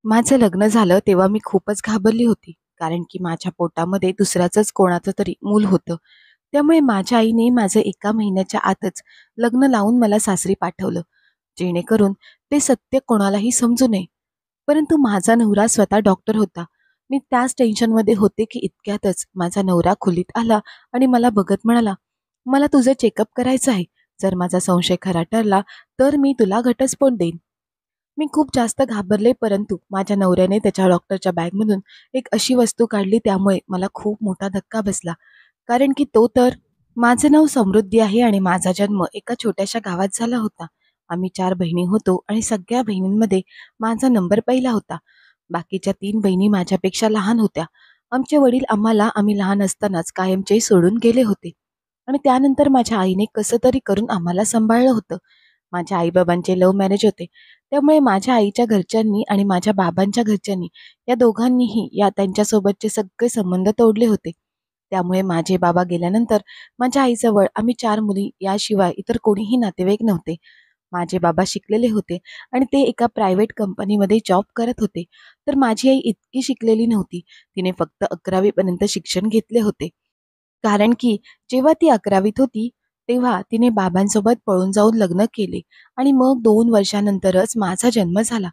माझं लग्न झालं तेव्हा मी खूपच घाबरली होती. कारण की माझ्या पोटामध्ये दुसऱ्याचंच कोणाचं तरी मूल होतं. त्यामुळे माझ्या आईने माझं 1 महिन्याच्या आतच लग्न लावून मला सासरी पाठवलं, जेणेकरून ते सत्य कोणालाही समजू नये. परंतु माझा नवरा स्वतः डॉक्टर होता. मी त्याच टेन्शनमध्ये होते की इतक्यातच माझा नवरा खोलीत आला आणि मला बघत म्हणाला, "मला तुझं चेकअप करायचं आहे. जर माझा संशय खरा ठरला, तर मी तुला घटस्फोट देईन." मी खूप जास्त घाबरले, परंतु माझ्या नवऱ्याने त्याच्या डॉक्टरच्या बॅगमधून एक अशी वस्तू काढली, त्यामुळे मला खूप मोठा धक्का बसला. कारण की तो तर माझं नाव समृद्धी आहे आणि माझा जन्म एका छोट्याशा गावात झाला होता. आम्ही 4 बहिणी होतो आणि सगळ्या बहिणींमध्ये माझा नंबर पहिला होता. बाकीच्या 3 बहिणी माझ्यापेक्षा लहान होत्या. आमचे वडील आम्ही लहान असतानाच कायमचे सोडून गेले होते आणि त्यानंतर माझ्या आईने कसं तरी करून आम्हाला सांभाळलं होतं. माझ्या आई-बाबांचे लव्ह मॅरेज होते. त्यामुळे माझ्या आईच्या घरच्यांनी आणि माझ्या बाबांच्या घरच्यांनी या दोघांनीही त्यांच्यासोबतचे सगळे संबंध तोडले होते. त्यामुळे माझे बाबा गेल्यानंतर माझ्या आईजवळ आम्ही 4 मुली याशिवाय इतर कोणीही नातेवाईक नव्हते. माझे बाबा शिकलेले होते आणि ते एका प्रायव्हेट कंपनीमध्ये जॉब करत होते. तर माझी आई इतकी शिकलेली नव्हती. तिने फक्त 11वी पर्यंत शिक्षण घेतले होते. कारण की जेव्हा ती 11वीत होती, तेव्हा तिने बाबांसोबत पळून जाऊन लग्न केले आणि मग 2 वर्षानंतरच माझा जन्म झाला.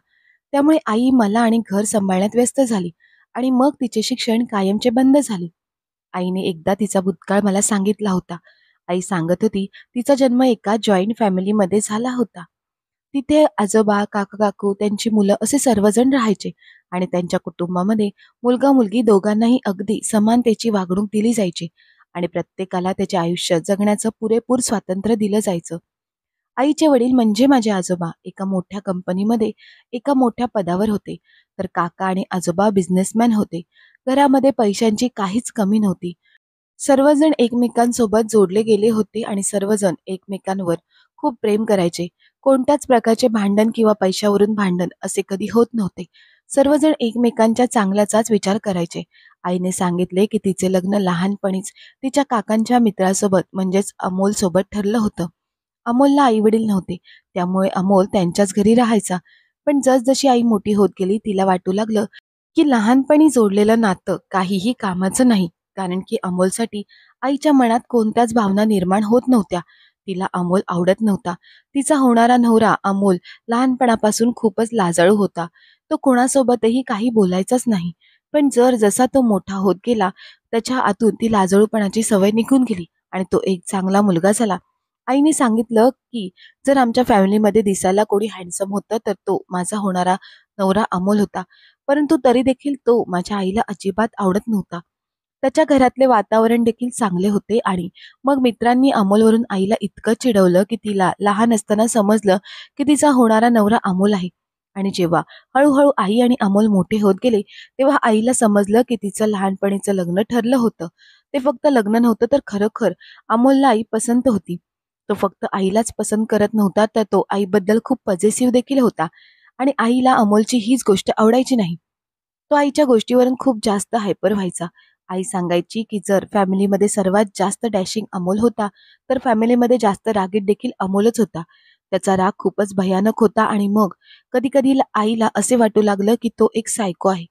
त्यामुळे आई मला आणि घर सांभाळण्यात व्यस्त झाली आणि मग तिचे शिक्षण कायमचे बंद झाले. आईने एकदा तिचा भूतकाळ मला सांगितला होता. आई सांगत होती, तिचा जन्म एका जॉइंट फॅमिलीमध्ये झाला होता. तिथे आजोबा, काका-काकू, त्यांची मुलं असे सर्वजण राहायचे आणि त्यांच्या कुटुंबामध्ये मुलगा-मुलगी दोघांनाही अगदी समानतेची वागणूक दिली जायची आणि प्रत्येकाला त्याचे आयुष्य जगण्याचं पुरेपूर स्वातंत्र्य दिलं जायचं. आईचे वडील म्हणजे माझे आजोबा एका मोठ्या कंपनीमध्ये एका मोठ्या पदावर होते, तर काका आणि आजोबा बिझनेसमॅन होते. घरामध्ये पैशांची काहीच कमी नव्हती. सर्वजण एकमेकांसोबत जोडले गेले होते आणि सर्वजण एकमेकांवर खूप प्रेम करायचे. कोणत्याच प्रकारचे भांडण किंवा पैशावरून भांडण असे कधी होत नव्हते. सर्वजण एकमेकांच्या चांगल्याचाच विचार करायचे. आईने सांगितले की तिचे लग्न लहानपणीच तिच्या काकांच्या मित्रासोबत म्हणजेच अमोलसोबत ठरलं होतं. अमोलला आई-वडील नव्हते, त्यामुळे अमोल त्यांच्याच घरी राहायचा. पण जसजशी आई मोठी होत गेली, तिला वाटू लागलं की लहानपणी जोडलेलं नातं काहीही कामाचं नाही. कारण की अमोलसाठी आईच्या मनात कोणत्याच भावना निर्माण होत नव्हत्या. तिला अमोल आवडत नव्हता. तिचा होणारा नवरा अमोल लहानपणापासून खूपच लाजाळू होता. तो कोणासोबतही काही बोलायचाच नाही. पण जसा तो मोठा होत गेला, त्याच्या आतून ती लाजाळूपणाची सवय निघून गेली आणि तो एक चांगला मुलगा झाला. आईने सांगितलं की जर आमच्या फॅमिलीमध्ये दिसायला कोणी हँडसम होतं, तर तो माझा होणारा नवरा अमोल होता. परंतु तरी देखील तो माझ्या आईला अजिबात आवडत नव्हता. त्याच्या घरातले वातावरण देखील चांगले होते आणि मग मित्रांनी अमोलवरून आईला इतकं चिडवलं की तिला लहान असताना समजलं की तिचा होणारा नवरा अमोल आहे. आणि जेव्हा हळूहळू आई आणि अमोल मोठे होत गेले, तेव्हा आईला समजलं की तिचं लहानपणीचं लग्न ठरलं होतं. ते फक्त लग्न नव्हतं, तर खरोखर अमोलला आई पसंत होती. तो फक्त आईलाच पसंत करत नव्हता, तर तो आईबद्दल खूप पजेसिव्ह देखील होता आणि आईला अमोलची हीच गोष्ट आवडायची नाही. तो आईच्या गोष्टीवरून खूप जास्त हायपर व्हायचा. आई सांगायची की जर फॅमिलीमध्ये सर्वात जास्त डॅशिंग अमोल होता, तर फॅमिलीमध्ये जास्त रागीट देखील अमोलच होता. त्याचा राग खूपच भयानक होता आणि मग कधी-कधी आईला असे वाटू लागलं की तो एक सायको आहे.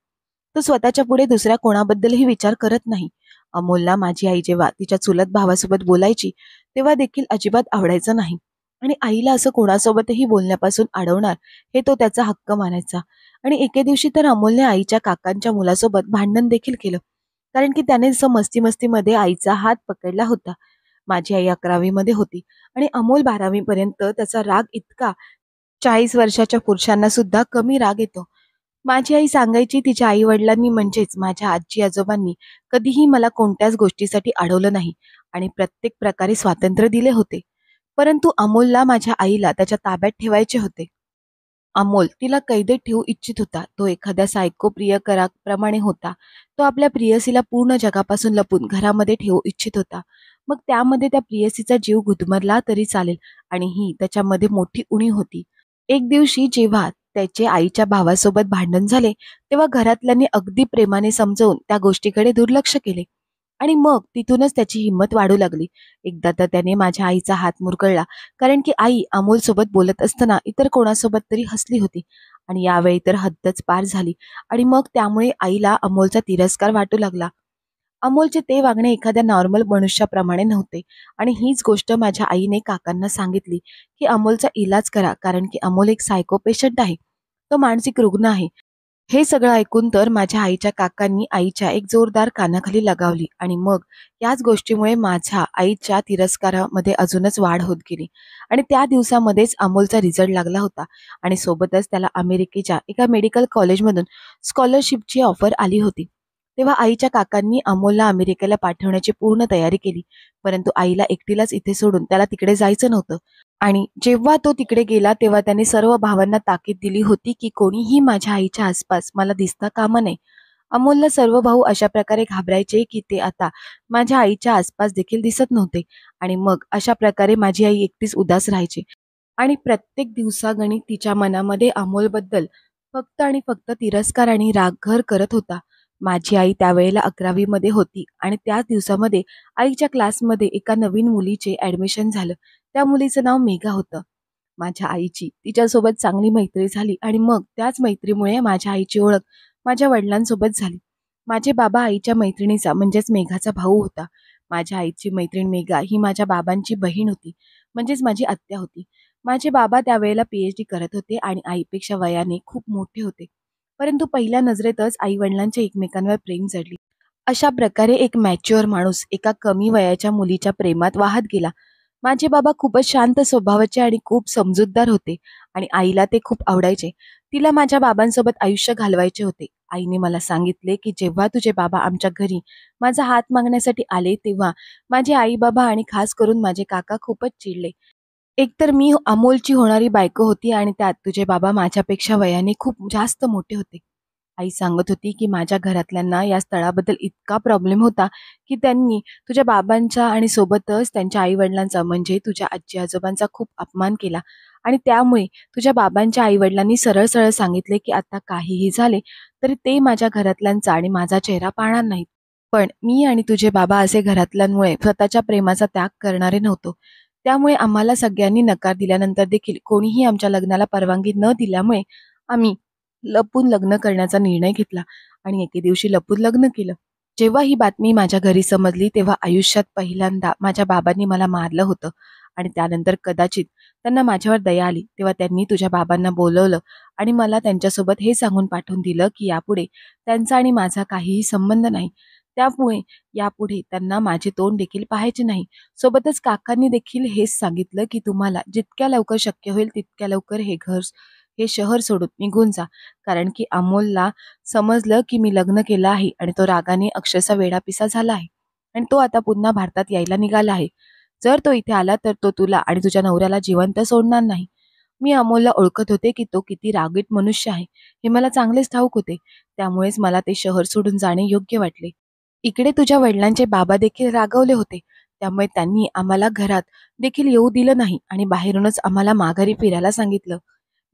तो स्वतःच्या पुढे दुसऱ्या कोणाबद्दलही विचार करत नाही. अमोलला माझी आई जेव्हा तिच्या चुलत भावासोबत बोलायची, तेव्हा देखील अजिबात आवडायचं नाही आणि आईला असं कोणासोबतही बोलण्यापासून अडवणार, हे तो त्याचा हक्क मानायचा. आणि एके दिवशी तर अमोलने आईच्या काकांच्या मुलासोबत भांडण देखील केलं. कारण की त्याने असं मस्ती-मस्तीमध्ये आईचा हात पकडला होता. माझी आई 11वी मध्ये होती आणि अमोल 12वी पर्यंत. त्याचा राग इतका 40 वर्षाच्या पुरुषांना सुद्धा कमी राग येतो. माझी आई सांगायची तिच्या आई-वडिलांनी म्हणजेच माझ्या आजी-आजोबांनी कधीही मला कोणत्याच गोष्टीसाठी अडवलं नाही आणि प्रत्येक प्रकारे स्वातंत्र्य दिले होते. परंतु अमोलला माझ्या आईला त्याच्या ताब्यात ठेवायचे होते. अमोल तिला कैदेत ठेवू इच्छित होता. तो एखाद्या सायको प्रियकराप्रमाणे होता. तो आपल्या प्रेयसीला पूर्ण जगापासून लपून घरामध्ये ठेवू इच्छित होता. मग त्यामध्ये त्या प्रेयसीचा जीव गुदमरला तरी चालेल आणि ही त्याच्यामध्ये मोठी उणीव होती. एक दिवशी जेव्हा त्याचे आईच्या भावासोबत भांडण झाले, तेव्हा घरातल्यांनी अगदी प्रेमाने समजावून त्या गोष्टीकडे दुर्लक्ष केले आणि मग तिथूनच त्याची हिंमत वाढू लागली. एकदा तर त्याने माझ्या आईचा हात मुरगळला, कारण की आई अमोलसोबत बोलत असताना इतर कोणासोबत तरी हसली होती आणि यावेळी तर हद्दच पार झाली. आणि मग त्यामुळे आईला अमोलचा तिरस्कार वाटू लागला. अमोलचे ते वागणे एखाद्या नॉर्मल मनुष्याप्रमाणे नव्हते. आणि हीच गोष्ट माझ्या आईने काकांना सांगितली की अमोलचा इलाज करा, कारण की अमोल एक सायको पेशंट आहे, तो मानसिक रुग्ण आहे. हे सगळं ऐकून तर माझ्या आईच्या काकांनी आईच्या एक जोरदार कानाखाली लगावली. आणि मग याच गोष्टीमुळे माझ्या आईच्या तिरस्कारामध्ये अजूनच वाढ होत गेली. आणि त्या दिवसामध्येच अमोलचा रिझल्ट लागला होता आणि सोबतच त्याला अमेरिकेच्या एका मेडिकल कॉलेजमधून स्कॉलरशिपची ऑफर आली होती. तेव्हा आईच्या काकांनी अमोलला अमेरिकेला पाठवण्याची पूर्ण तयारी केली. परंतु आईला एकटीलाच इथे सोडून त्याला तिकडे जायचं नव्हतं. आणि जेव्हा तो तिकडे गेला तेव्हा त्याने सर्व भावांना ताकीद दिली होती की कोणीही माझ्या आईच्या आसपास मला दिसता कामा नये. अमोलला सर्व भाऊ अशा प्रकारे घाबरायचे की ते आता माझ्या आईच्या आसपास देखील दिसत नव्हते. आणि मग अशा प्रकारे माझी आई एकटीच उदास राहायची. आणि प्रत्येक दिवसागणिक तिच्या मनामध्ये अमोलबद्दल फक्त आणि फक्त तिरस्कार आणि राग घर करत होता. माझी आई त्यावेळेला 11वी मध्ये होती आणि त्याच दिवसामध्ये आईच्या क्लासमध्ये एका नवीन मुलीचे ऍडमिशन झालं. त्या मुलीचं नाव मेघा होतं. माझ्या आईची तिच्यासोबत चांगली मैत्री झाली आणि मग त्याच मैत्रीमुळे माझ्या आईची ओळख माझ्या वडिलांसोबत झाली. माझे बाबा आईच्या मैत्रिणीचा म्हणजेच मेघाचा भाऊ होता. माझ्या आईची मैत्रीण मेघा ही माझ्या बाबांची बहीण होती, म्हणजेच माझी आत्या होती. माझे बाबा त्यावेळेला PhD करत होते आणि आईपेक्षा वयाने खूप मोठे होते. परंतु पहिल्या नजरेतच आई वडिलांच्या एकमेकांवर प्रेम जडली. अशा प्रकारे एक मॅच्युअर माणूस एका कमी वयाच्या मुलीच्या प्रेमात वाहत गेला. माझे बाबा खूपच शांत स्वभावाचे आणि खूप समजूतदार होते आणि आईला ते खूप आवडायचे. तिला माझ्या बाबांसोबत आयुष्य घालवायचे होते. आईने मला सांगितले की जेव्हा तुझे बाबा आमच्या घरी माझा हात मागण्यासाठी आले तेव्हा माझे आई बाबा आणि खास करून माझे काका खूपच चिडले. एकतर मी अमोलची होणारी बायको होती आणि त्यात तुझे बाबा माझ्यापेक्षा वयाने खूप जास्त मोठे होते. आई सांगत होती की माझ्या घरातल्यांना या स्थळाबद्दल इतका प्रॉब्लेम होता की त्यांनी तुझ्या बाबांचा आणि सोबतच त्यांच्या आई-वडिलांचा म्हणजे तुझ्या आजी-आजोबांचा खूप अपमान केला. आणि त्यामुळे तुझ्या बाबांच्या आई-वडिलांनी सरळ-सरळ सांगितले की आता काहीही झाले तरी ते माझ्या घरातल्यांचा आणि माझा चेहरा पाहणार नाहीत. पण मी आणि तुझे बाबा असे घरातल्यांमुळे स्वतःच्या प्रेमाचा त्याग करणारे नव्हतो. त्यामुळे आम्हाला सगळ्यांनी नकार दिल्यानंतर देखील कोणीही आमच्या लग्नाला परवानगी न दिल्यामुळे आम्ही लपून लग्न करण्याचा निर्णय घेतला आणि एके दिवशी लपून लग्न केलं. जेव्हा ही बातमी माझ्या घरी समजली तेव्हा आयुष्यात पहिल्यांदा माझ्या बाबांनी मला मारलं होतं. आणि त्यानंतर कदाचित त्यांना माझ्यावर दया आली तेव्हा त्यांनी तुझ्या बाबांना बोलवलं आणि मला त्यांच्यासोबत हे सांगून पाठवून दिलं की यापुढे त्यांचा आणि माझा काहीही संबंध नाही. त्यामुळे यापुढे त्यांना माझे तोंड देखील पाहायचे नाही. सोबतच काकांनी देखील हेच सांगितलं की तुम्हाला जितक्या लवकर शक्य होईल तितक्या लवकर हे शहर सोडून निघून जा, कारण की अमोलला समजलं की मी लग्न केलं आहे आणि तो रागाने अक्षरशः वेडापिसा झाला आहे आणि तो आता पुन्हा भारतात यायला निघाला आहे. जर तो इथे आला तर तो तुला आणि तुझ्या नवऱ्याला जिवंत सोडणार नाही. मी अमोलला ओळखत होते की तो किती रागीट मनुष्य आहे हे मला चांगलेच ठाऊक होते. त्यामुळेच मला ते शहर सोडून जाणे योग्य वाटले. इकडे तुझ्या वडिलांचे बाबा देखील रागवले होते. त्यामुळे त्यांनी आम्हाला घरात देखील येऊ दिलं नाही आणि बाहेरूनच आम्हाला माघारी फिरायला सांगितलं.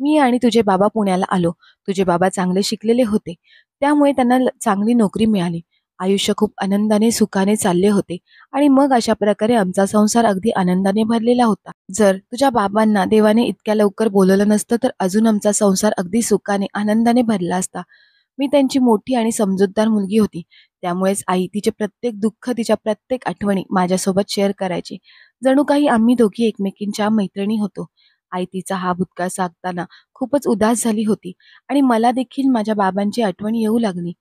मी आणि तुझे बाबा पुण्याला आलो. तुझे बाबा चांगले शिकलेले होते. त्यामुळे त्यांना चांगली नोकरी मिळाली. आयुष्य खूप आनंदाने सुखाने चालले होते. आणि मग अशा प्रकारे आमचा संसार अगदी आनंदाने भरलेला होता. जर तुझ्या बाबांना देवाने इतक्या लवकर बोलवलं नसतं तर अजून आमचा संसार अगदी सुखाने आनंदाने भरला असता. मी त्यांची मोठी आणि समजूतदार मुलगी होती. त्यामुळेच आई तिचे प्रत्येक दुःख, तिच्या प्रत्येक आठवणी माझ्यासोबत शेअर करायची. जणू काही आम्ही दोघी एकमेकींच्या मैत्रिणी होतो. आई तिचा हा भूतकाळ सांगताना खूपच उदास झाली होती आणि मला देखील माझ्या बाबांची आठवण येऊ लागली.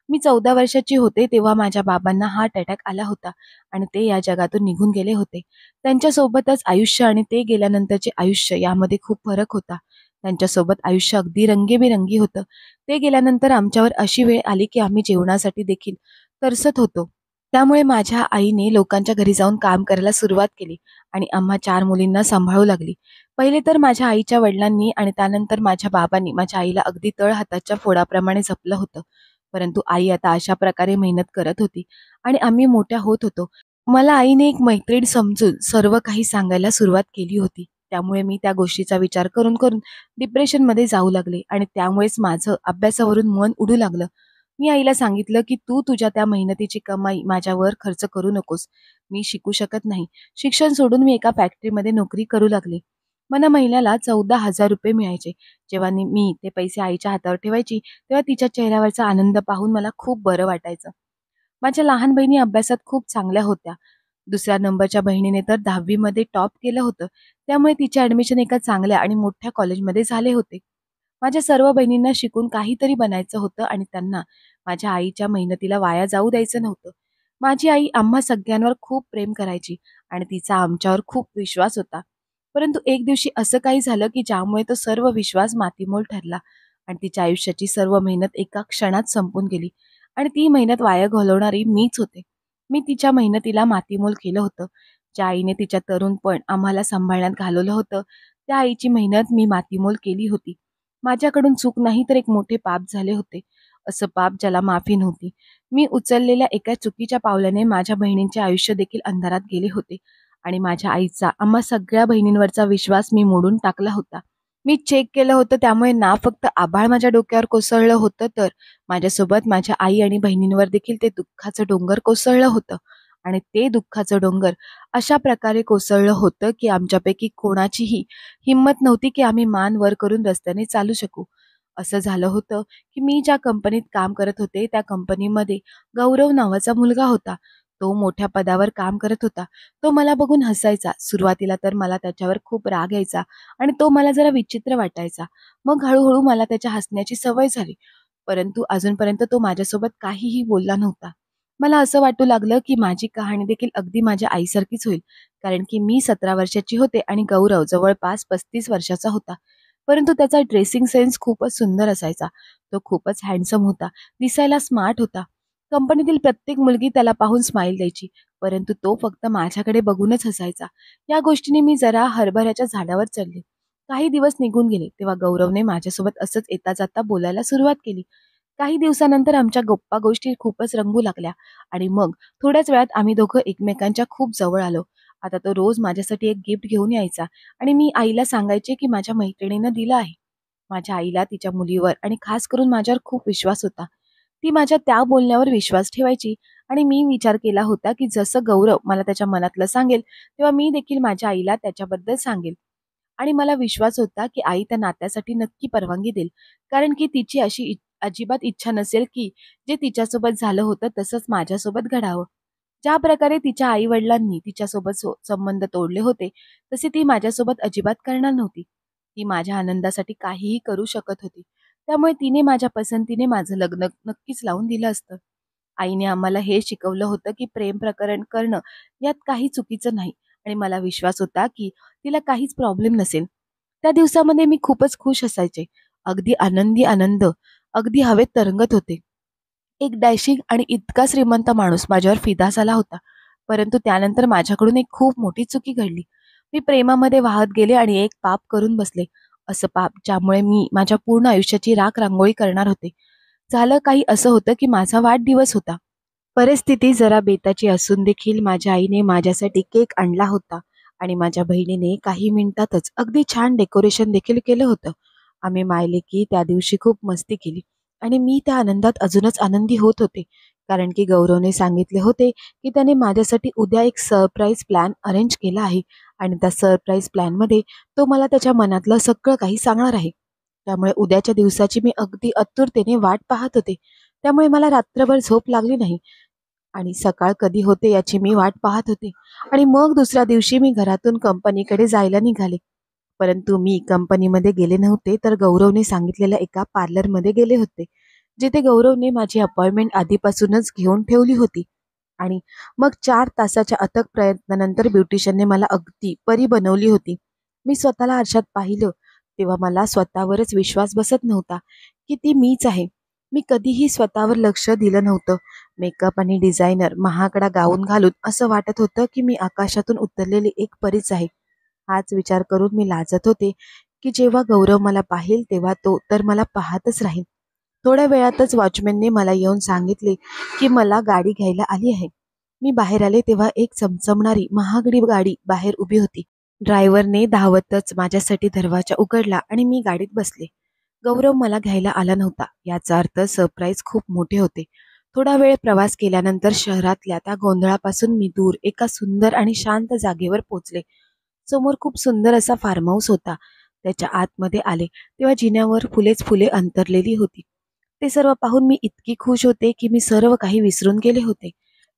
मी 14 वर्षाची होते तेव्हा माझ्या बाबांना हार्ट अटॅक आला होता आणि ते या जगातून निघून गेले होते. त्यांच्यासोबतच आयुष्य आणि ते गेल्यानंतरचे आयुष्य यामध्ये खूप फरक होता. त्यांच्यासोबत आयुष्य अगदी रंगीबेरंगी होतं. ते गेल्यानंतर आमच्यावर अशी वेळ आली की आम्ही जेवणासाठी देखील तरसत होतो. त्यामुळे माझ्या आईने लोकांच्या घरी जाऊन काम करायला सुरुवात केली आणि आम्हा 4 मुलींना सांभाळू लागली. पहिले तर माझ्या आईच्या वडिलांनी आणि त्यानंतर माझ्या बाबांनी माझ्या आईला अगदी तळहाताच्या फोडाप्रमाणे जपलं होतं. परंतु आई आता अशा प्रकारे मेहनत करत होती आणि आम्ही मोठ्या होत होतो. मला आईने एक मैत्रीण समजून सर्व काही सांगायला सुरुवात केली होती. त्यामुळे मी त्या गोष्टीचा विचार करून करून डिप्रेशनमध्ये जाऊ लागले आणि त्यामुळेच माझं अभ्यासावरून मन उडू लागलं. मी आईला सांगितलं की तू तुझ्या त्या मेहनतीची कमाई माझ्यावर खर्च करू नकोस. मी शिकू शकत नाही. शिक्षण सोडून मी एका फॅक्टरीमध्ये नोकरी करू लागले. मला महिन्याला 14,000 रुपये मिळायचे. जेव्हा मी ते पैसे आईच्या हातावर ठेवायची, तेव्हा तिच्या चेहऱ्यावरचा आनंद पाहून मला खूप बरं वाटायचं. माझ्या लहान बहिणी अभ्यासात खूप चांगल्या होत्या. दुसऱ्या नंबरच्या बहिणीने तर 10वी मध्ये टॉप केलं होतं. त्यामुळे तिचे ॲडमिशन एका चांगल्या आणि मोठ्या कॉलेजमध्ये झाले होते. माझ्या सर्व बहिणींना शिकून काहीतरी बनायचं होतं आणि त्यांना माझ्या आईच्या मेहनतीला वाया जाऊ द्यायचं नव्हतं. माझी आई आम्हा सगळ्यांवर खूप प्रेम करायची आणि तिचा आमच्यावर खूप विश्वास होता. परंतु एक दिवशी असं काही झालं की ज्यामुळे तो सर्व विश्वास मातीमोल ठरला आणि तिच्या आयुष्याची सर्व मेहनत एका क्षणात संपून गेली आणि ती मेहनत वाया घालवणारी मीच होते. मी तिच्या मेहनतीला मातीमोल केलं होतं. ज्या आईने तिच्या तरुणपण आम्हाला सांभाळण्यात घालवलं होतं, त्या आईची मेहनत मी मातीमोल केली होती. माझ्याकडून चूक नाही तर एक मोठे पाप झाले होते. असं पाप ज्याला माफी नव्हती. मी उचललेल्या एका चुकीच्या पावलाने माझ्या बहिणींचे आयुष्य देखील अंधारात गेले होते आणि माझ्या आईचा आम्हा सगळ्या बहिणींवरचा विश्वास मी मोडून टाकला होता. मी चेक केलं होतं त्यामुळे ना फक्त आभाळ माझ्या डोक्यावर कोसळलं होतं, तर माझ्यासोबत माझ्या आई आणि बहिणींवर देखील ते दुःखाचं डोंगर कोसळलं होतं. आणि ते दुःखाचं डोंगर अशा प्रकारे कोसळलं होतं की आमच्यापैकी कोणाचीही हिंमत नव्हती की आम्ही मान वर करून रस्त्याने चालू शकू. असं झालं होतं की मी ज्या कंपनीत काम करत होते त्या कंपनीमध्ये गौरव नावाचा मुलगा होता. तो मोठ्या पदावर काम करत होता. तो मला बघून हसायचा. सुरुवातीला तर मला त्याच्यावर खूप राग यायचा आणि तो मला जरा विचित्र वाटायचा. मग हळूहळू मला त्याच्या हसण्याची सवय झाली. परंतु अजूनपर्यंत तो माझ्यासोबत काहीही बोलला नव्हता. मला असं वाटू लागलं की माझी कहाणी देखील अगदी माझ्या आईसारखीच होईल. कारण की मी 17 वर्षाची होते आणि गौरव जवळपास 35 वर्षाचा होता. परंतु त्याचा ड्रेसिंग सेन्स खूपच सुंदर असायचा. तो खूपच हँडसम होता. दिसायला स्मार्ट होता. कंपनीतील प्रत्येक मुलगी त्याला पाहून स्माईल द्यायची. परंतु तो फक्त माझ्याकडे बघूनच हसायचा. या गोष्टीने मी जरा हरभऱ्याच्या झाडावर चढले. काही दिवस निघून गेले तेव्हा गौरवने माझ्यासोबत असंच येता जाता बोलायला सुरुवात केली. काही दिवसानंतर आमच्या गप्पा गोष्टी खूपच रंगू लागल्या आणि मग थोड्याच वेळात आम्ही दोघं एकमेकांच्या खूप जवळ आलो. आता तो रोज माझ्यासाठी एक गिफ्ट घेऊन यायचा आणि मी आईला सांगायचे की माझ्या मैत्रिणीनं दिलं आहे. माझ्या आईला तिच्या मुलीवर आणि खास करून माझ्यावर खूप विश्वास होता. ती माझ्या त्या बोलण्यावर विश्वास ठेवायची आणि मी विचार केला होता की जसं गौरव मला त्याच्या मनातलं सांगेल, तेव्हा मी देखील माझ्या आईला त्याच्याबद्दल सांगेल. आणि मला विश्वास होता की आई त्या नात्यासाठी नक्की परवानगी देईल. कारण की तिची अशी अजिबात इच्छा नसेल की जे तिच्यासोबत झालं होतं तसंच माझ्यासोबत घडावं. ज्या प्रकारे तिच्या आई-वडिलांनी तिच्यासोबत संबंध तोडले होते, तसे ती माझ्यासोबत अजिबात करणार नव्हती. ती माझ्या आनंदासाठी काहीही करू शकत होती. त्यामुळे तिने माझ्या पसंतीने माझं लग्न नक्कीच लावून दिलं असतं. आईने आम्हाला हे शिकवलं होतं की प्रेम प्रकरण करणं यात काही चुकीचं नाही आणि मला विश्वास होता की तिला काहीच प्रॉब्लेम नसेल. त्या दिवसामध्ये मी खूपच खुश असायचे. अगदी आनंदी आनंद, अगदी हवेत तरंगत होते. एक डॅशिंग आणि इतका श्रीमंत माणूस माझ्यावर फिदा झाला होता. परंतु त्यानंतर माझ्याकडून एक खूप मोठी चुकी घडली. मी प्रेमामध्ये वाहत गेले आणि एक पाप करून बसले. असं पाप ज्यामुळे मी माझ्या पूर्ण आयुष्याची राख-रांगोळी करणार होते. झालं काही असं होतं की माझा वाढदिवस होता. परिस्थिती जरा बेताची असून देखील माझ्या आईने माझ्यासाठी केक आणला होता आणि माझ्या बहिणीने काही मिनिटातच अगदी छान डेकोरेशन देखील केलं होतं. आम्ही मायलेकी त्या दिवशी खूप मस्ती केली आणि मी त्या आनंदात अजूनच आनंदी होत होते. कारण की गौरवने सांगितले होते की त्याने माझ्यासाठी उद्या एक सरप्राईज प्लॅन अरेंज केला आहे आणि त्या सरप्राईज प्लॅनमध्ये तो मला त्याच्या मनातलं सगळं काही सांगणार आहे. त्यामुळे उद्याच्या दिवसाची मी अगदी आतुरतेने वाट पाहत होते. त्यामुळे मला रात्रभर झोप लागली नाही आणि सकाळ कधी होते याची मी वाट पाहत होते आणि मग दुसऱ्या दिवशी मी घरातून कंपनीकडे जायला निघाले. परंतु मी कंपनीमध्ये गेले नव्हते, तर गौरवने सांगितलेल्या एका पार्लरमध्ये गेले होते, जिथे गौरवने माझी अपॉइंटमेंट आधीपासूनच घेऊन ठेवली होती. आणि मग 4 तासाच्या अथक प्रयत्नानंतर ब्युटिशियनने मला अगदी परी बनवली होती. मी स्वतःला आरशात पाहिलं, तेव्हा मला स्वतःवरच विश्वास बसत नव्हता, की ती मीच आहे. मी कधीही स्वतःवर लक्ष दिलं नव्हतं. मेकअप आणि डिझायनर, महागडा गाऊन घालून असं वाटत होतं, की मी आकाशातून उतरलेली एक परीच आहे. हाच विचार करून मी लाजत होते, की जेव्हा गौरव मला पाहील तेव्हा तो तर मला पाहतच राहील. थोड्या वेळातच वॉचमॅनने मला येऊन सांगितले, की मला गाडी घ्यायला आली आहे. मी बाहेर आले तेव्हा एक चमचमणारी महागडी गाडी बाहेर उभी होती. ड्रायव्हरने धावतच माझ्यासाठी दरवाजा उघडला आणि मी गाडीत बसले. गौरव मला घ्यायला आला नव्हता. याचा अर्थ सरप्राईज खूप मोठे होते. थोडा वेळ प्रवास केल्यानंतर शहरातल्या त्या गोंधळापासून मी दूर एका सुंदर आणि शांत जागेवर पोचले. समोर खूप सुंदर असा फार्म हाऊस होता. त्याच्या आतमध्ये आले तेव्हा जिन्यावर फुलेच फुले अंतरलेली होती. ते सर्व पाहून मी इतकी खुश होते की मी सर्व काही विसरून गेले होते.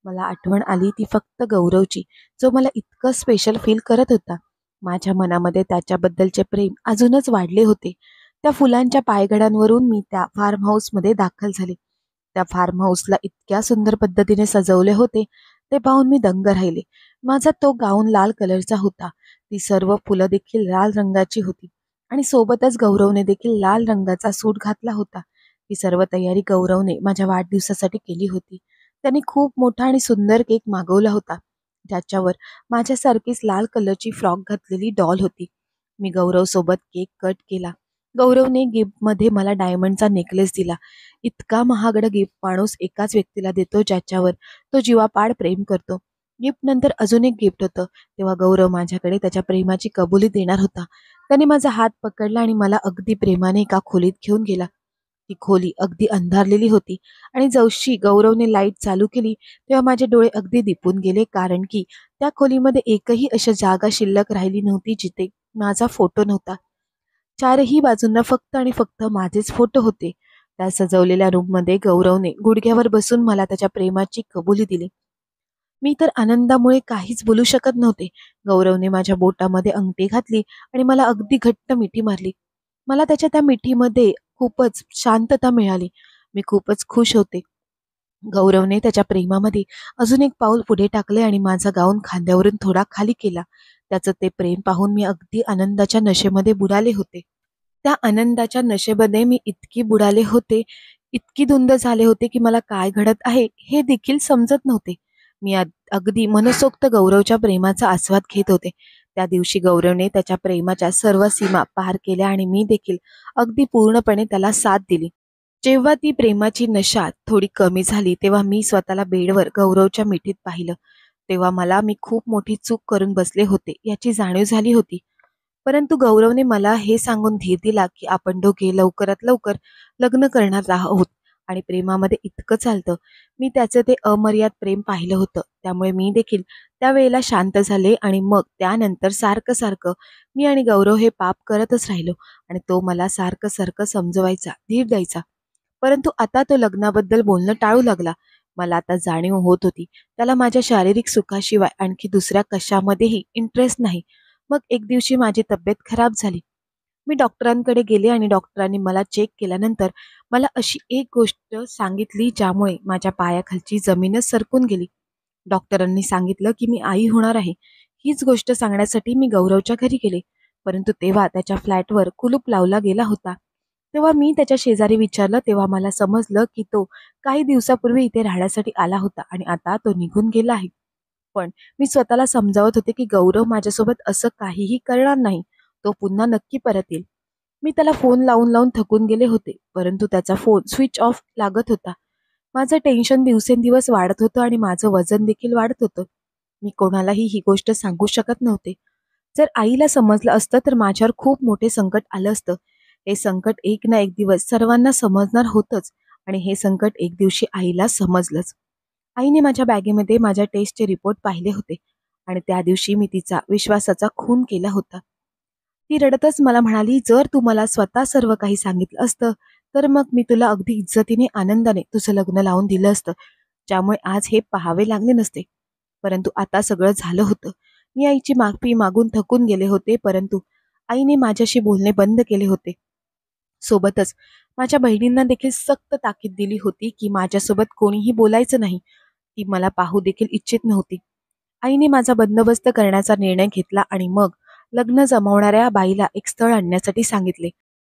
मला आठवण आली ती फक्त गौरवची, जो मला इतकं स्पेशल फील करत होता. माझ्या मनामध्ये त्याच्याबद्दलचे प्रेम अजूनच वाढले होते. त्या फुलांच्या पायघड्यांवरून मी त्या फार्म हाऊसमध्ये दाखल झाले. त्या फार्म हाऊसला इतक्या सुंदर पद्धतीने सजवले होते, ते पाहून मी दंग राहिले. माझा तो गाऊन लाल कलरचा होता. ती सर्व फुलं देखील लाल रंगाची होती आणि सोबतच गौरवने देखील लाल रंगाचा सूट घातला होता. ही सर्व तयारी गौरवने माझ्या वाढदिवसासाठी केली होती. त्याने खूप मोठा आणि सुंदर केक मागवला होता, ज्याच्यावर माझ्यासारखीच लाल कलरची फ्रॉक घातलेली डॉल होती. मी गौरव सोबत केक कट केला. गौरवने गिफ्टमध्ये मला डायमंडचा नेकलेस दिला. इतका महागड गिफ्ट माणूस एकाच व्यक्तीला देतो ज्याच्यावर तो जीवापाड प्रेम करतो. गिफ्ट नंतर अजून एक गिफ्ट होतं. तेव्हा गौरव माझ्याकडे त्याच्या प्रेमाची कबुली देणार होता. त्याने माझा हात पकडला आणि मला अगदी प्रेमाने एका खोलीत घेऊन गेला. ती खोली अगदी अंधारलेली होती आणि जवशी गौरवने लाईट चालू केली तेव्हा माझे डोळे अगदी दिपून गेले, कारण की त्या खोलीमध्ये एकही अशा जागा शिल्लक राहिली नव्हती जिथे माझा फोटो नव्हता. चारही बाजूंना फक्त आणि फक्त माझेच फोटो होते. त्या सजवलेल्या रूममध्ये गौरवने गुडघ्यावर बसून मला त्याच्या प्रेमाची कबुली दिली. मी तर आनंदामुळे काहीच बोलू शकत नव्हते. गौरवने माझ्या बोटामध्ये अंगठी घातली आणि मला अगदी घट्ट मिठी मारली. मला त्याच्या त्या मिठीमध्ये खूपच शांतता मिळाली. मी खूपच खुश होते. गौरवने त्याच्या प्रेमामध्ये अजून एक पाऊल पुढे टाकले आणि माझा गाऊन खांद्यावरून थोडा खाली केला. त्याचं ते प्रेम पाहून मी अगदी आनंदाच्या नशेमध्ये बुडाले होते. त्या आनंदाच्या नशेमध्ये मी इतकी बुडाले होते, इतकी धुंद झाले होते की मला काय घडत आहे हे देखील समजत नव्हते. मी अगदी मनसोक्त गौरवच्या प्रेमाचा आस्वाद घेत होते. त्या दिवशी गौरवने त्याच्या प्रेमाच्या सर्व सीमा पार केल्या आणि मी देखील अगदी पूर्णपणे त्याला साथ दिली. जेव्हा ती प्रेमाची नशा थोडी कमी झाली तेव्हा मी स्वतःला बेडवर गौरवच्या मिठीत पाहिलं. तेव्हा मला मी खूप मोठी चूक करून बसले होते याची जाणीव झाली होती. परंतु गौरवने मला हे सांगून धीर दिला की आपण दोघे लवकरात लवकर लग्न करणार आहोत आणि प्रेमामध्ये इतकं चालतं. मी त्याचं ते अमर्याद प्रेम पाहिलं होतं, त्यामुळे मी देखील त्यावेळेला शांत झाले आणि मग त्यानंतर सारखं सारखं मी आणि गौरव हे पाप करतच राहिलो आणि तो मला सारखं सारखं समजवायचा, धीर द्यायचा. परंतु आता तो लग्नाबद्दल बोलणं टाळू लागला. मला आता जाणीव होत होती त्याला माझ्या शारीरिक सुखाशिवाय आणखी दुसऱ्या कशामध्येही इंटरेस्ट नाही. मग एक दिवशी माझी तब्येत खराब झाली. मी डॉक्टरांकडे गेले आणि डॉक्टरांनी मला चेक केल्यानंतर मला अशी एक गोष्ट सांगितली ज्यामुळे माझ्या पायाखालची जमीनच सरकून गेली. डॉक्टरांनी सांगितलं की मी आई होणार आहे. हीच गोष्ट सांगण्यासाठी मी गौरवच्या घरी गेले. परंतु तेव्हा त्याच्या फ्लॅटवर कुलूप लावला गेला होता. तेव्हा मी त्याच्या शेजारी विचारलं तेव्हा मला समजलं की तो काही दिवसापूर्वी इथे राहण्यासाठी आला होता आणि आता तो निघून गेला आहे. पण मी स्वतःला समजावत होते की गौरव माझ्यासोबत असं काहीही करणार नाही. तो पुन्हा नक्की परत येईल. मी त्याला फोन लावून लावून थकून गेले होते, परंतु त्याचा फोन स्विच ऑफ लागत होता. माझं टेन्शन दिवसेंदिवस वाढत होतं आणि माझं वजन देखील वाढत होतं. मी कोणालाही ही गोष्ट सांगू शकत नव्हते. जर आईला समजलं असतं तर माझ्यावर खूप मोठे संकट आलं असतं. हे संकट एक ना एक दिवस सर्वांना समजणार होतंच आणि हे संकट एक दिवशी आईला समजलंच. आईने माझ्या बॅगेमध्ये माझ्या टेस्टचे रिपोर्ट पाहिले होते आणि त्या दिवशी मी तिचा विश्वासाचा खून केला होता. ती रडतच मला म्हणाली, "जर तू मला स्वतः सर्व काही सांगितलं असतं, तर मग मी तुला अगदी इज्जतीने, आनंदाने तुझं लग्न लावून दिलं असतं, ज्यामुळे आज हे पाहावे लागले नसते." परंतु आता सगळं झालं होतं. मी आईची माफी मागून थकून गेले होते, परंतु आईने माझ्याशी बोलणे बंद केले होते. सोबतच माझ्या बहिणींना देखील सक्त ताकीद दिली होती की माझ्यासोबत कोणीही बोलायचं नाही. ती मला पाहू देखील इच्छित नव्हती. आईने माझा बंदोबस्त करण्याचा निर्णय घेतला आणि मग लग्न जमवणाऱ्या बाईला एक स्थळ आणण्यासाठी सांगितले.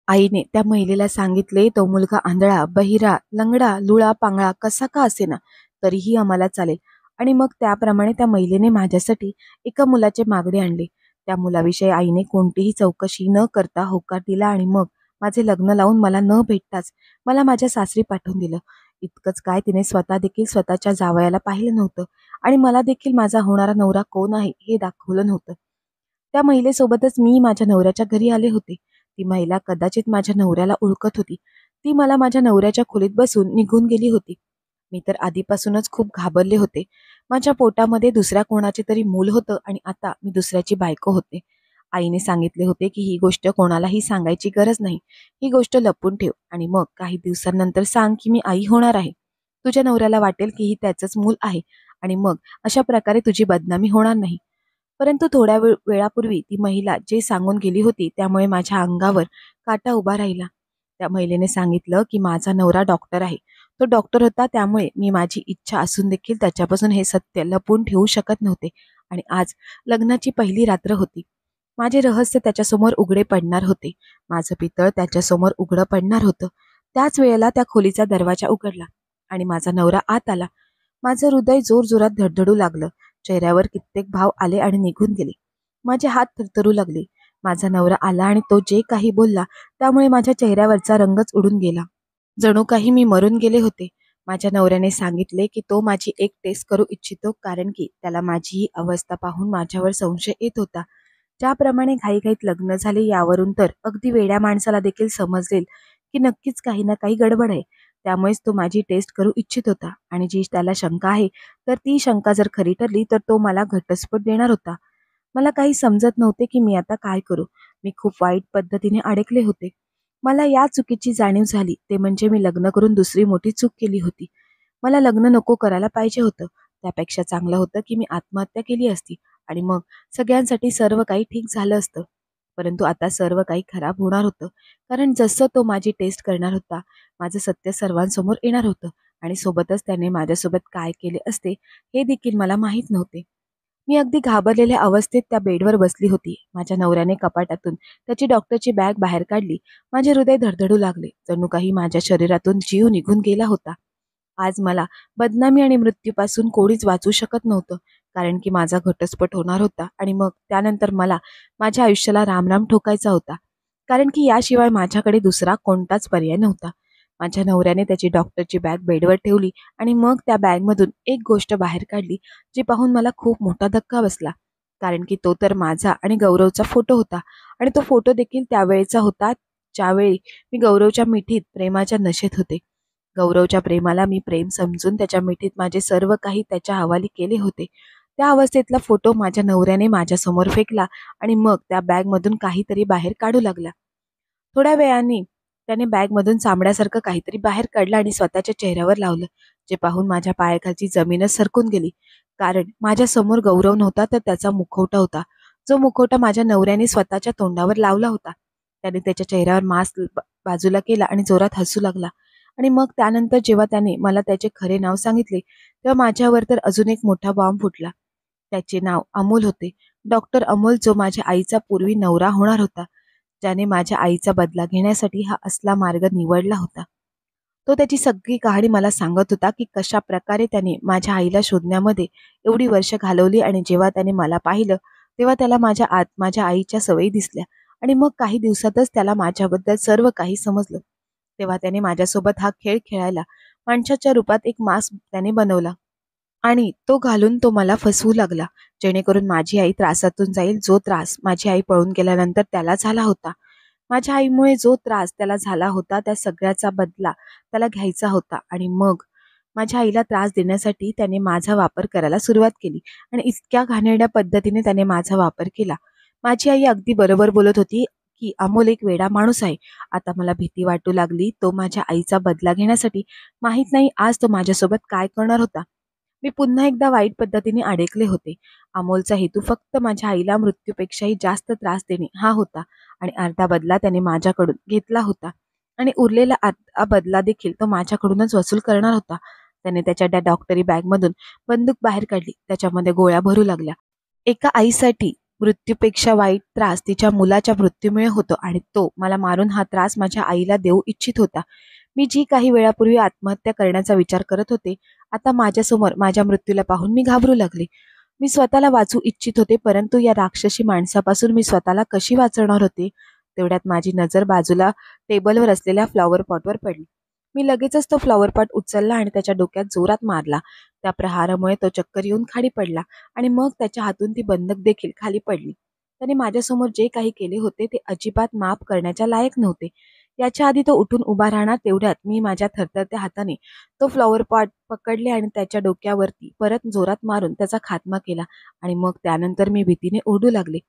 आईने त्या महिलेला सांगितले, तो मुलगा आंधळा, बहिरा, लंगडा, लुळा, पांगळा कसा का असेना तरीही आम्हाला चालेल. आणि मग त्याप्रमाणे त्या महिलेने माझ्यासाठी एका मुलाचे मागणे आणले. त्या मुलाविषयी आईने कोणतीही चौकशी न करता होकार दिला आणि मग माझे लग्न लावून मला न भेटताच मला माझ्या सासरी पाठवून दिलं. इतकंच काय, तिने स्वतः देखील स्वतःच्या जावयाला पाहिलं नव्हतं आणि मला देखील माझा होणारा नवरा कोण आहे हे दाखवलं नव्हतं. त्या महिलेसोबतच मी माझ्या नवऱ्याच्या घरी आले होते. ती महिला कदाचित माझ्या नवऱ्याला ओळखत होती. ती मला माझ्या नवऱ्याच्या खोलीत बसून निघून गेली होती. मी तर आधीपासूनच खूप घाबरले होते. माझ्या पोटामध्ये दुसऱ्या कोणाचे तरी मूल होतं आणि आता मी दुसऱ्याची बायको होते. आईने सांगितले होते की ही गोष्ट कोणालाही सांगायची गरज नाही. ही गोष्ट लपून ठेव आणि मग काही दिवसांनंतर सांग की मी आई होणार आहे. तुझ्या नवऱ्याला वाटेल की ही त्याचंच मूल आहे आणि मग अशा प्रकारे तुझी बदनामी होणार नाही. परंतु थोड्या वेळापूर्वी ती महिला जे सांगून गेली होती त्यामुळे माझ्या अंगावर काटा उभा राहिला. त्या महिलेने सांगितलं की माझा नवरा डॉक्टर आहे. तो डॉक्टर होता त्यामुळे मी माझी इच्छा असून देखील त्याच्यापासून हे सत्य लपवून ठेवू शकत नव्हते. आणि आज लग्नाची पहिली रात्र होती. माझे रहस्य त्याच्यासमोर उघडे पडणार होते. माझं पितळ त्याच्यासमोर उघडं पडणार होतं. त्याच वेळेला त्या खोलीचा दरवाजा उघडला आणि माझा नवरा आत आला. माझं हृदय जोरजोरात धडधडू लागलं. चेहऱ्यावर कित्येक भाव आले आणि निघून गेले. माझे हात थरथरू लागले. माझा नवरा आला आणि तो जे काही बोलला त्यामुळे माझ्या चेहऱ्यावरचा रंगच उडून गेला. जणू काही मी मरून गेले होते. माझ्या नवऱ्याने सांगितले की तो माझी एक टेस्ट करू इच्छितो कारण की त्याला माझी ही अवस्था पाहून माझ्यावर संशय येत होता. ज्याप्रमाणे घाईघाईत लग्न झाले यावरून तर अगदी वेड्या माणसाला देखील समजेल की नक्कीच काही ना काही गडबड आहे. त्यामुळेच तो माझी टेस्ट करू इच्छित होता आणि जी त्याला शंका आहे तर ती शंका जर खरी ठरली तर तो मला घटस्फोट देणार होता. मला काही समजत नव्हते की मी आता काय करू. मी खूप वाईट पद्धतीने अडकले होते. मला या चुकीची जाणीव झाली ते म्हणजे मी लग्न करून दुसरी मोठी चूक केली होती. मला लग्न नको करायला पाहिजे होतं. त्यापेक्षा चांगलं होतं की मी आत्महत्या केली असती आणि मग सगळ्यांसाठी सर्व काही ठीक झालं असतं. परंतु आता सर्व काही खराब होणार होतं. कारण जसं तो माझी टेस्ट करणार होता, माझं सत्य सर्वांसमोर येणार होतं आणि सोबतच त्याने माझ्यासोबत काय केले असते हे देखील मला माहीत नव्हते. मी अगदी घाबरलेल्या अवस्थेत त्या बेडवर बसली होती. माझ्या नवऱ्याने कपाटातून त्याची डॉक्टरची बॅग बाहेर काढली. माझे हृदय धडधडू लागले. जणू काही माझ्या शरीरातून जीव निघून गेला होता. आज मला बदनामी आणि मृत्यूपासून कोणीच वाचू शकत नव्हतं. कारण की माझा घटस्फोट होणार होता आणि मग त्यानंतर मला माझ्या आयुष्याला रामराम ठोकायचा होता. कारण की याशिवाय माझ्याकडे दुसरा कोणताच पर्याय नव्हता. माझ्या नवऱ्याने त्याची डॉक्टरची बॅग बेडवर ठेवली आणि मग त्या बॅगमधून एक गोष्ट बाहेर काढली जी पाहून मला खूप मोठा धक्का बसला. कारण की तो तर माझा आणि गौरवचा फोटो होता आणि तो फोटो देखील त्यावेळेचा होता ज्यावेळी मी गौरवच्या मिठीत प्रेमाच्या नशेत होते. गौरवच्या प्रेमाला मी प्रेम समजून त्याच्या मिठीत माझे सर्व काही त्याच्या हवाली केले होते. त्या अवस्थेतला फोटो माझ्या नवऱ्याने माझ्यासमोर फेकला आणि मग त्या बॅगमधून काहीतरी बाहेर काढू लागला. थोड्या वेळाने त्याने बॅगमधून चामड्यासारखं काहीतरी बाहेर काढलं आणि स्वतःच्या चेहऱ्यावर लावलं. जे पाहून माझ्या पायाखालची जमीनच सरकून गेली. कारण माझ्यासमोर गौरव नव्हता तर त्याचा मुखवटा होता. जो मुखवटा माझ्या नवऱ्याने स्वतःच्या तोंडावर लावला होता. त्याने त्याच्या चेहऱ्यावर मास्क बाजूला केला आणि जोरात हसू लागला. आणि मग त्यानंतर जेव्हा त्याने मला त्याचे खरे नाव सांगितले तेव्हा माझ्यावर तर अजून एक मोठा बॉम्ब फुटला. त्याचे नाव अमोल होते. डॉक्टर अमोल, जो माझ्या आईचा पूर्वी नवरा होणार होता. ज्याने माझ्या आईचा बदला घेण्यासाठी हा असला मार्ग निवडला होता. तो त्याची सगळी कहाणी मला सांगत होता की कशा प्रकारे त्याने माझ्या आईला शोधण्यामध्ये एवढी वर्ष घालवली आणि जेव्हा त्याने मला पाहिलं तेव्हा त्याला माझ्या आत माझ्या आईच्या सवयी दिसल्या आणि मग काही दिवसातच त्याला माझ्याबद्दल सर्व काही समजलं. तेव्हा त्याने माझ्यासोबत हा खेळ खेळायला माणसाच्या रूपात एक मास्क त्याने बनवला आणि तो घालून तो मला फसवू लागला, जेणेकरून माझी आई त्रासातून जाईल, जो त्रास माझी आई पळून गेल्यानंतर त्याला झाला होता. माझ्या आईमुळे जो त्रास त्याला झाला होता त्या सगळ्याचा बदला त्याला घ्यायचा होता आणि मग माझ्या आईला त्रास देण्यासाठी त्याने माझा वापर करायला सुरुवात केली आणि इतक्या घाणेरड्या पद्धतीने त्याने माझा वापर केला. माझी आई अगदी बरोबर बोलत होती की अमोल एक वेडा माणूस आहे. आता मला भीती वाटू लागली. तो माझ्या आईचा बदला घेण्यासाठी माहीत नाही आज तो माझ्यासोबत काय करणार होता. मी पुन्हा एकदा वाईट पद्धतीने अडकले होते. अमोलचा हेतू फक्त माझ्या आईला मृत्यूपेक्षाही जास्त त्रास देणे हा होता आणि अर्धा बदला त्याने माझ्याकडून घेतला होता आणि उरलेला अर्धा बदला देखील तो माझ्याकडूनच वसूल करणार होता. त्याने त्याच्या त्या डॉक्टरी बॅगमधून बंदूक बाहेर काढली. त्याच्यामध्ये गोळ्या भरू लागल्या. एका आईसाठी मृत्यूपेक्षा वाईट त्रास तिच्या मुलाच्या मृत्यूमुळे होतो आणि तो मला मारून हा त्रास माझ्या आईला देऊ इच्छित होता. मी जी काही वेळापूर्वी आत्महत्या करण्याचा विचार करत होते, आता माझ्यासमोर माझ्या मृत्यूला पाहून मी घाबरू लागले. मी स्वतःला वाचू इच्छित होते, परंतु या राक्षसी माणसापासून मी स्वतःला कशी वाचवणार होते? तेवढ्यात माझी नजर बाजूला टेबलवर असलेल्या फ्लॉवर पॉटवर पडली. मी लगेचच तो फ्लॉवर पॉट उचलला आणि त्याच्या डोक्यात जोरात मारला. त्या प्रहारामुळे तो चक्कर येऊन खाली पडला आणि मग त्याच्या हातून ती बंदूक देखील खाली पडली. त्याने माझ्यासमोर जे काही केले होते ते अजिबात माफ करण्याच्या लायक नव्हते. याच्या आधी तो उठून उभा राहणार तेवढ्यात मी माझ्या थरथरत्या हाताने तो फ्लॉवर पॉट पकडले आणि त्याच्या डोक्यावरती परत जोरात मारून त्याचा खात्मा केला. आणि मग त्यानंतर मी भीतीने ओरडू लागले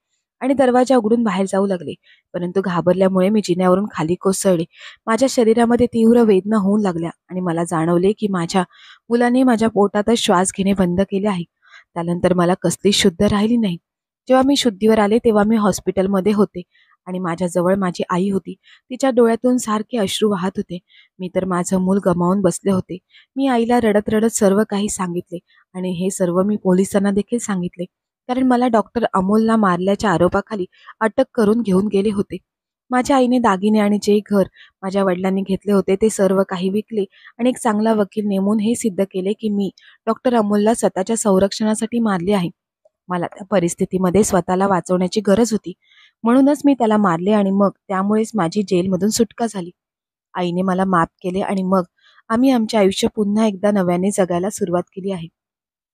आणि दरवाजा उघडून बाहेर जाऊ लागले. परंतु घाबरल्यामुळे मी जिन्यावरून खाली कोसळले. माझ्या शरीरामध्ये तीव्र वेदना होऊ लागल्या आणि मला जाणवले की माझ्या मुलाने माझ्या पोटातच श्वास घेणे बंद केले आहे. त्यानंतर मला कसलीच शुद्ध राहिली नाही. जेव्हा मी शुद्धीवर आले तेव्हा मी हॉस्पिटलमध्ये होते आणि माझ्याजवळ माझी आई होती. तिच्या डोळ्यातून सारखे अश्रू वाहत होते. मी तर माझं मूल गमावून बसले होते. मी आईला रडत रडत सर्व काही सांगितले आणि हे सर्व मी पोलिसांना देखील सांगितले, कारण मला डॉक्टर अमोलला मारल्याच्या आरोपाखाली अटक करून घेऊन गेले होते. माझ्या आईने दागिने आणि जे घर माझ्या वडिलांनी घेतले होते ते सर्व काही विकले आणि एक चांगला वकील नेमून हे सिद्ध केले की मी डॉक्टर अमोलला स्वतःच्या संरक्षणासाठी मारले आहे. मला त्या परिस्थितीमध्ये स्वतःला वाचवण्याची गरज होती, म्हणूनच मी त्याला मारले आणि मग त्यामुळेच माझी जेलमधून सुटका झाली. आईने मला माफ केले आणि मग आम्ही आमचे आयुष्य पुन्हा एकदा नव्याने जगायला सुरुवात केली आहे.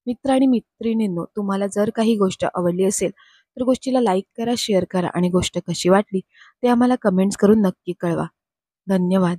मित्र आणि मैत्रिणींनो, तुम्हाला जर काही गोष्ट आवडली असेल तर गोष्टीला लाईक करा, शेअर करा आणि गोष्ट कशी वाटली ते आम्हाला कमेंट्स करून नक्की कळवा. धन्यवाद.